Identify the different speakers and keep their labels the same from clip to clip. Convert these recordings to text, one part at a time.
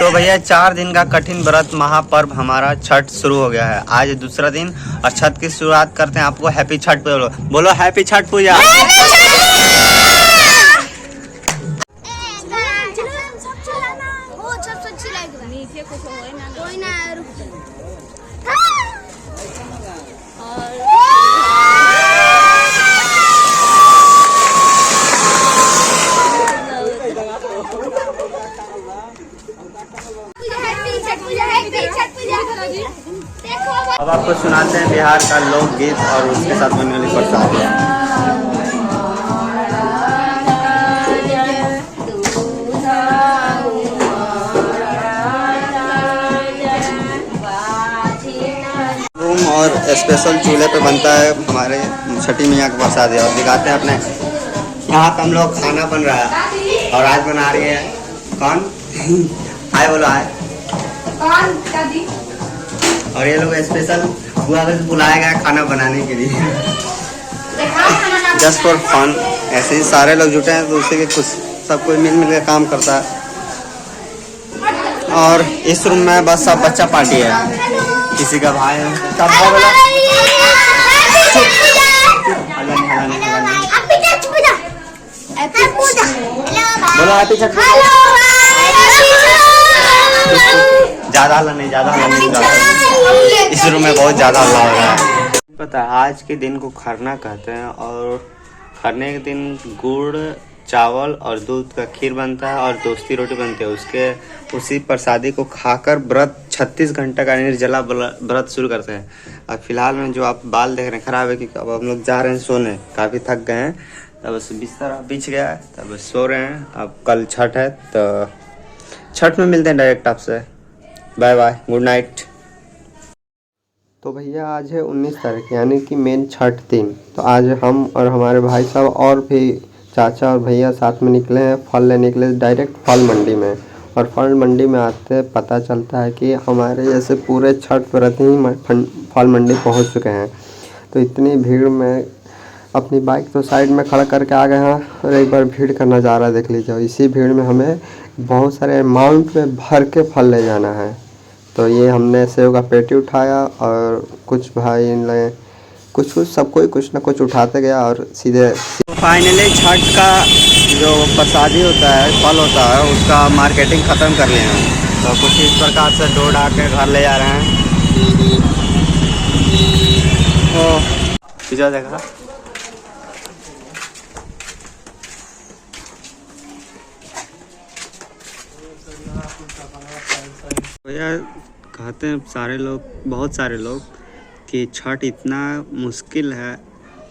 Speaker 1: तो भैया 4 दिन का कठिन व्रत महापर्व हमारा छठ शुरू हो गया है। आज दूसरा दिन और छठ की शुरुआत करते हैं। आपको हैप्पी छठ पूजा बोलो, हैप्पी छठ पूजा। अब आपको सुनाते हैं बिहार का लोकगीत और उसके साथ बनने वाली प्रसाद। रूम और स्पेशल चूल्हे पे बनता है हमारे छठी मैया का प्रसाद और दिखाते हैं अपने। यहाँ पे हम लोग खाना बन रहा है और आज बना रही है कौन? आए बोलो आए कौन? और ये लोग स्पेशल बुआ से बुलाया गया खाना बनाने के लिए जस्ट फॉर फन। ऐसे ही सारे लोग जुटे हैं तो उसी के खुश सब कोई मिल के काम करता है। और इस रूम में बस सब बच्चा पार्टी है, किसी का भाई है सब बोलो हैप्पी छठ। ज्यादा हल्ला नहीं, ज्यादा हल्ला नहीं, इस रूम में बहुत ज्यादा हल्ला हो रहा है। पता है आज के दिन को खरना कहते हैं और खरने के दिन गुड़ चावल और दूध का खीर बनता है और दोस्ती रोटी बनती है। उसी प्रसादी को खाकर व्रत 36 घंटे का निर्जला व्रत शुरू करते हैं। अब फिलहाल में जो आप बाल देख रहे हैं खराब है कि अब हम लोग जा रहे हैं सोने, काफ़ी थक गए हैं। तब बस बिस्तर बिछ गया है, तब सो रहे हैं। अब कल छठ है तो छठ में मिलते हैं डायरेक्ट आपसे। Bye bye, good night. तो भैया आज है 19 तारीख यानी कि मेन छठ दिन। तो आज हम और हमारे भाई साहब और भी चाचा और भैया साथ में निकले हैं फल लेने के लिए डायरेक्ट फल मंडी में। और फल मंडी में आते पता चलता है कि हमारे जैसे पूरे छठ व्रत ही फल मंडी पहुंच चुके हैं। तो इतनी भीड़ में अपनी बाइक तो साइड में खड़ा करके आ गए हैं और एक बार भीड़ का नज़ारा देख लीजिए। इसी भीड़ में हमें बहुत सारे अमाउंट में भर के फल ले जाना है। तो ये हमने सेव का पेटी उठाया और कुछ भाई ने कुछ सब कोई कुछ ना कुछ उठाते गया और सीधे फाइनली छठ का जो प्रसादी होता है फल होता है उसका मार्केटिंग ख़त्म कर लिया है। तो कुछ इस प्रकार से डोर ढा के घर ले जा रहे हैं। तो देखा भैया कहते हैं बहुत सारे लोग कि छठ इतना मुश्किल है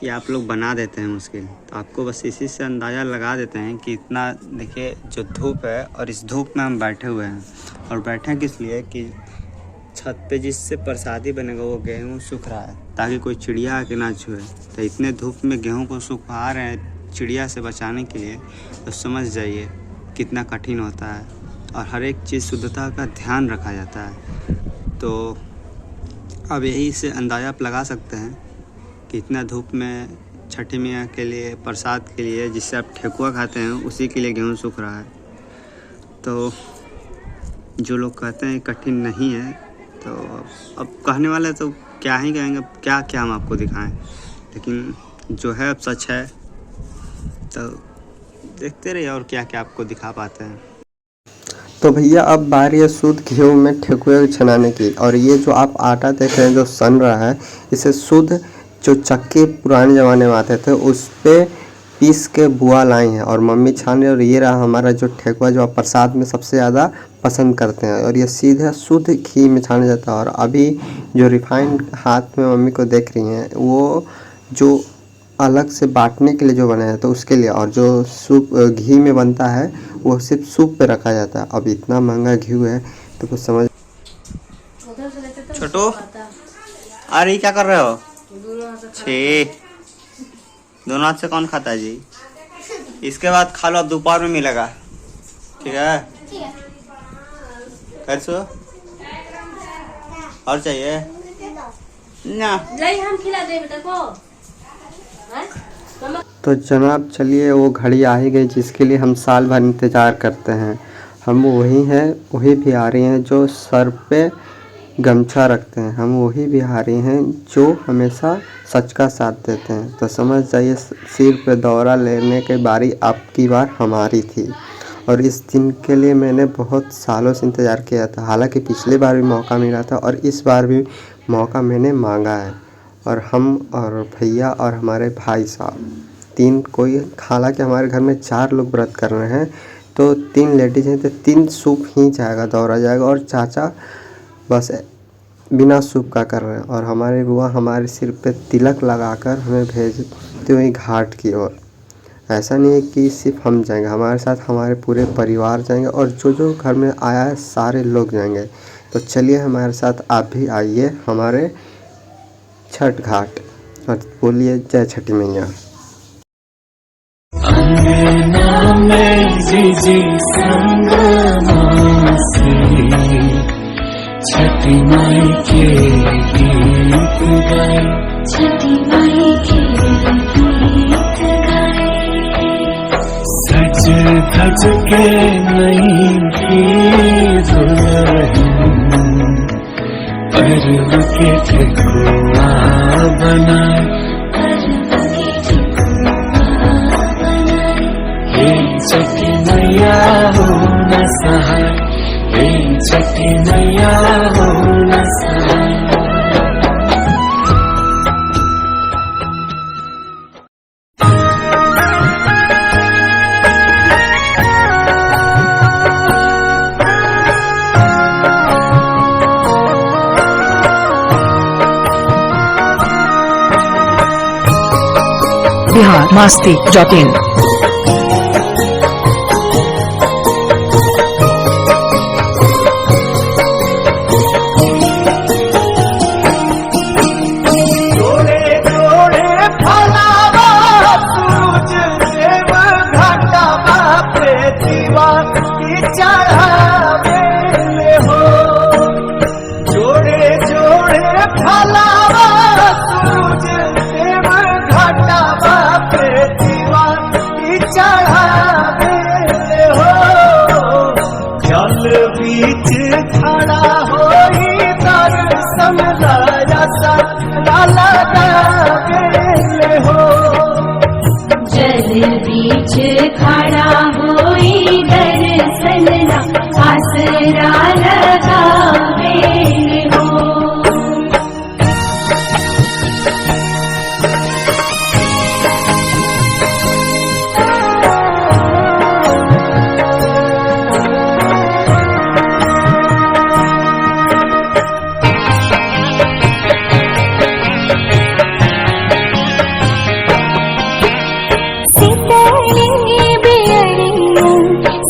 Speaker 1: कि आप लोग बना देते हैं मुश्किल। तो आपको बस इसी से अंदाज़ा लगा देते हैं कि इतना देखिए जो धूप है और इस धूप में हम बैठे हुए हैं। और बैठे किस लिए कि छत पे जिससे प्रसादी बनेगा वो गेहूँ सूख रहा है ताकि कोई चिड़िया आके ना छुए। तो इतने धूप में गेहूँ को सुखा रहे हैं चिड़िया से बचाने के लिए। तो समझ जाइए कितना कठिन होता है और हर एक चीज़ शुद्धता का ध्यान रखा जाता है। तो अब यही से अंदाज़ा आप लगा सकते हैं कि इतना धूप में छठी मैया के लिए प्रसाद के लिए जिससे आप ठेकुआ खाते हैं उसी के लिए गेहूँ सूख रहा है। तो जो लोग कहते हैं कठिन नहीं है तो अब कहने वाले तो क्या ही कहेंगे, क्या क्या हम आपको दिखाएं। लेकिन जो है अब सच है तो देखते रहिए और क्या क्या आपको दिखा पाते हैं। तो भैया अब बारी है शुद्ध घी में ठेकुए छनाने की। और ये जो आप आटा देख रहे हैं जो सन रहा है इसे शुद्ध जो चक्के पुराने ज़माने में आते थे उस पे पीस के बुआ लाई हैं और मम्मी छान रही। और ये रहा हमारा जो ठेकुआ जो आप प्रसाद में सबसे ज़्यादा पसंद करते हैं। और ये सीधा शुद्ध घी में छाना जाता है। और अभी जो रिफाइंड हाथ में मम्मी को देख रही हैं वो जो अलग से बांटने के लिए जो बनाया तो उसके लिए। और जो सूप घी में बनता है वो सिर्फ सूप पे रखा जाता है। अब इतना महंगा घी है तो कुछ समझ। छोटू अरे क्या कर रहे हो? छे दोनों हाथ से कौन खाता है जी? इसके बाद खा लो, अब दोपहर में मिलेगा, ठीक है? कैसे और चाहिए ना? हम खिला दे बेटा को। तो जनाब चलिए वो घड़ी आ ही गई जिसके लिए हम साल भर इंतज़ार करते हैं। हम वही हैं, वही बिहारी हैं जो सर पे गमछा रखते हैं। हम वही बिहारी हैं जो हमेशा सच का साथ देते हैं। तो समझ जाइए, सिर पे दौरा लेने की बारी आपकी बार हमारी थी और इस दिन के लिए मैंने बहुत सालों से इंतज़ार किया था। हालांकि पिछली बार भी मौका मिला था और इस बार भी मौका मैंने मांगा है। और हम और भैया और हमारे भाई साहब तीन कोई, हालांकि हमारे घर में 4 लोग व्रत कर रहे हैं तो 3 लेडीज़ हैं तो 3 सूप ही जाएगा, दौरा जाएगा। और चाचा बस बिना सूप का कर रहे हैं और हमारे बुआ हमारे सिर पे तिलक लगाकर हमें भेजते हुए घाट की ओर। ऐसा नहीं है कि सिर्फ हम जाएंगे, हमारे साथ हमारे पूरे परिवार जाएंगे और जो जो घर में आया है सारे लोग जाएंगे। तो चलिए हमारे साथ आप भी आइए हमारे छठ घाट और बोलिए जय छठी मैया।
Speaker 2: छठी माई के गीत गाए, छठी माई के गीत गाए, सज धज के नई की दुल्हन पर्व के ठकुआ बनाए, पर्व के ठकुआ बनाए। हे छठी मैया हो न सहाय, हे छठी मैया हो न सहाय।
Speaker 3: biharmasti.in
Speaker 2: बीच खड़ा होई दर्शन आसरा लगावे हो।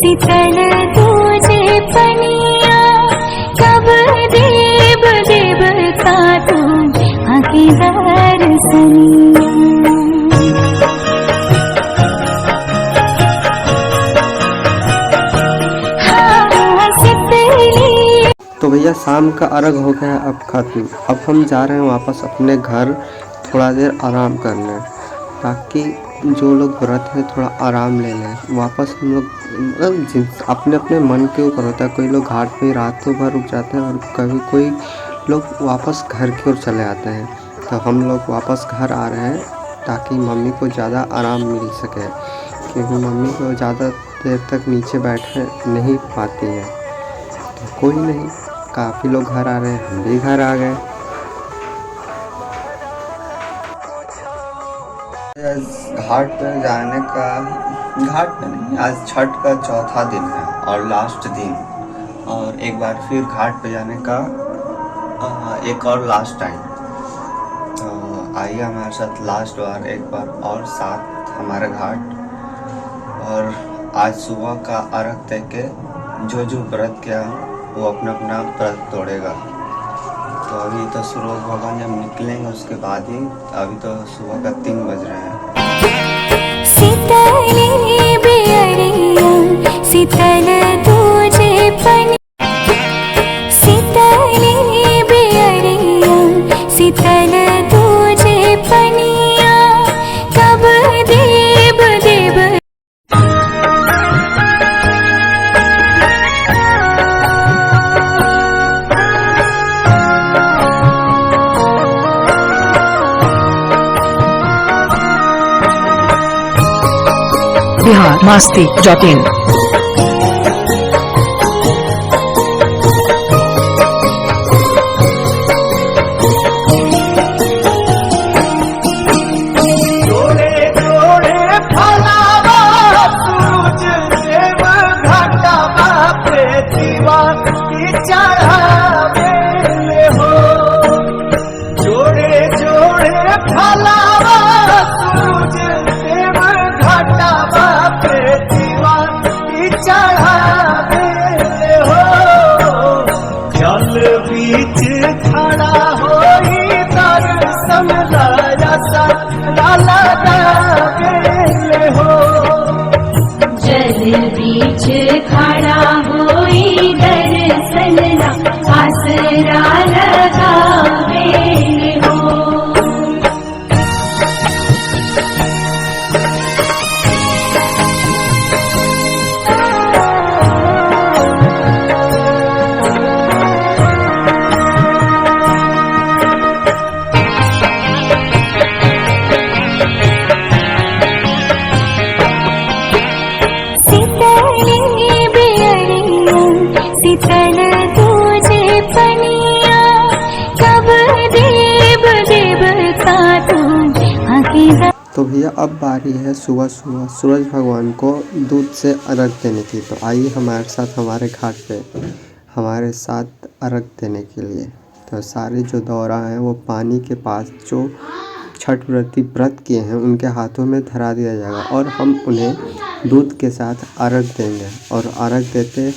Speaker 2: शीतल तुझे पनिया कब देव देवता तुम आके दर्शनिया।
Speaker 1: तो भैया शाम का अर्घ हो गया अब खत्म। अब हम जा रहे हैं वापस अपने घर थोड़ा देर आराम करने, ताकि जो लोग व्रत हैं थोड़ा आराम ले लें। वापस हम लोग अपने अपने मन के ऊपर होता है, कोई लोग घाट पे रातों भर रुक जाते हैं और कभी कोई लोग वापस घर की ओर चले आते हैं। तो हम लोग वापस घर आ रहे हैं ताकि मम्मी को ज़्यादा आराम मिल सके, क्योंकि मम्मी को ज़्यादा देर तक नीचे बैठे नहीं पाती है। तो कोई नहीं, काफ़ी लोग घर आ रहे हैं, हम भी घर आ गए। घाट पर जाने का, घाट पे नहीं, आज छठ का चौथा दिन है और लास्ट दिन, और एक बार फिर घाट पे जाने का एक और लास्ट टाइम। तो आइए हमारे साथ लास्ट बार एक बार और साथ हमारे घाट। और आज सुबह का अर्घ दे के जो जो व्रत किया वो अपना अपना व्रत तोड़ेगा। तो अभी तो सूरज भगवान जब निकलेंगे उसके बाद ही, अभी तो सुबह का 3 बज रहे हैं।
Speaker 2: शीतली बेअरिया शीतल तुझे पनिया, शीतली बेअरिया शीतल तुझे पनिया कब देव देव।
Speaker 3: biharmasti.in
Speaker 4: जोड़े जोड़े फलावा सूरज देव घाटावा पे दीवा की चढ़ावे ले हो। जोड़े जोड़े फलावा सूरज देव घाटावा पे दीवा की चढ़ावे ले हो। जल बीच खड़ा होई दर्शन लाया सा लाला गावे हो।
Speaker 5: जल बीच खड़ा होई दर्शन ला आसरा लगावे हो।
Speaker 2: सितली बियरिया सितल तुझे पनिया कब देव देवता तू आके
Speaker 6: तो भैया अब बारी है सुबह सुबह सूरज भगवान को दूध से अर्घ देने की। तो आइए हमारे साथ हमारे घाट पे हमारे साथ अर्घ देने के लिए। तो सारे जो दौरा हैं वो पानी के पास जो छठ व्रती व्रत किए हैं उनके हाथों में धरा दिया जाएगा और हम उन्हें दूध के साथ अर्घ देंगे। और अर्घ देते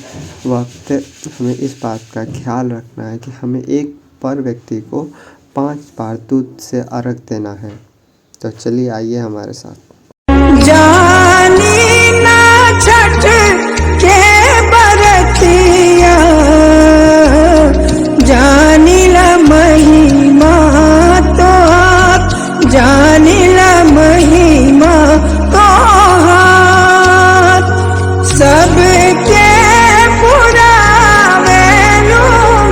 Speaker 6: वक्त हमें इस बात का ख्याल रखना है कि हमें एक पर व्यक्ति को 5 बार दूध से अर्घ देना है। तो चलिए आइए हमारे साथ।
Speaker 4: जानी ना छठ के बरतिया जानी ला महिमा तो जानी ला महिमा तो सबके पुरावे नु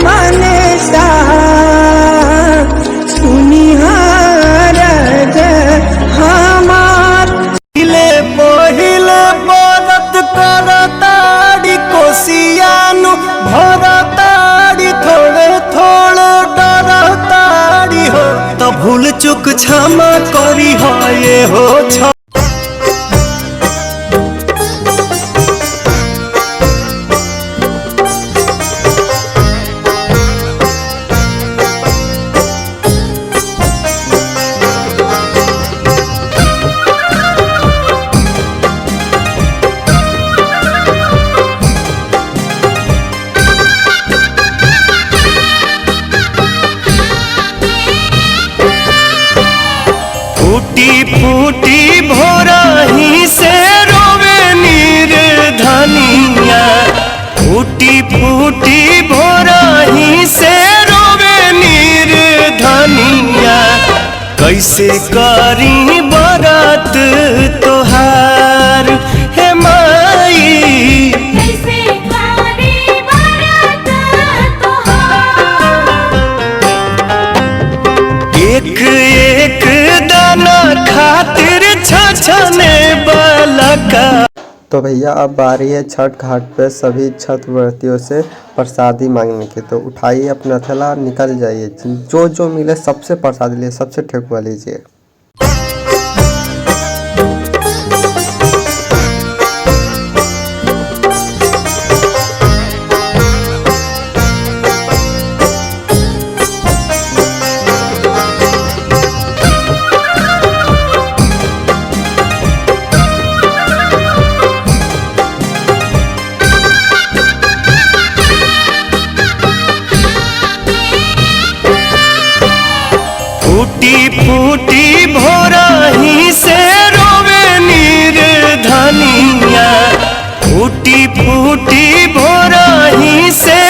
Speaker 4: मन सा सुनिहार हमार पहिले बरत करताड़ी कोसियानु भरताड़ी थोड़े थोड़े डरताड़ी हो। तो भूल चुक क्षमा करी हो ये हो छ। फूटी फूटी भोरही से रोवे नीर धनिया। फूटी फूटी भोरही से रोवे नीर धनिया। कैसे करी बरत तोहार हे माई।
Speaker 5: कैसे करी बरत तोहार।
Speaker 4: एक एक दाना खातिर छछने बलका।
Speaker 6: तो भैया अब बारी है छठ घाट पे सभी छठ व्रतियों से प्रसादी मांगने की। तो उठाइए अपना थैला निकल जाइए, जो जो मिले सबसे प्रसाद लिए सबसे ठेकुआ लीजिए।
Speaker 4: फूटी फूटी भोरही से रोवे नीर धनिया। फूटी फूटी भोरही से